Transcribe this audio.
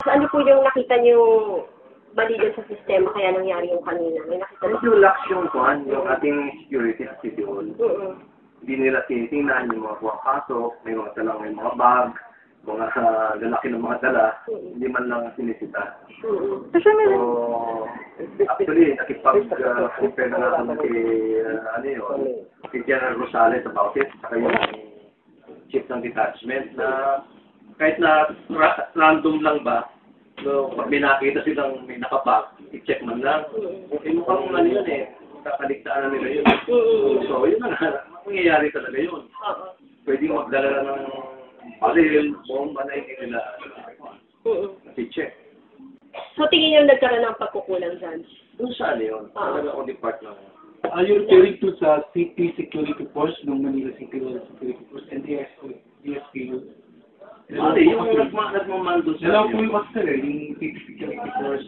Ano po yung nakita niyo mali dyan sa sistema kaya nangyari yung kanina? May nakita ba? Medyo lax yung ating security sa City Hall. Hindi nila tinitingnan yung mga puwang-pasok, may mga talang may mga bag, mga lalaki ng mga dala, hindi man lang sinisita. So, actually, nakipag-compare na natin kay General Rosales about it, saka yung chief ng detachment na kahit na random lang ba, so, pag may nakita silang may nakabag, i-check man lang. Mukhang ano yun kakaligtaan na nila yun. So, yun na mangyayari talaga yun. Pwede magdala ng palil, bomba na hindi nila i-check. So, tingin niyo nagkaroon ng pagkukulang dyan? Kung saan yun? Talaga akong department. Are you referring to sa City Security Force ng Manila City Security Force and DSPU? Yung nagmamando sa Dalawa po yung master yung City Security Force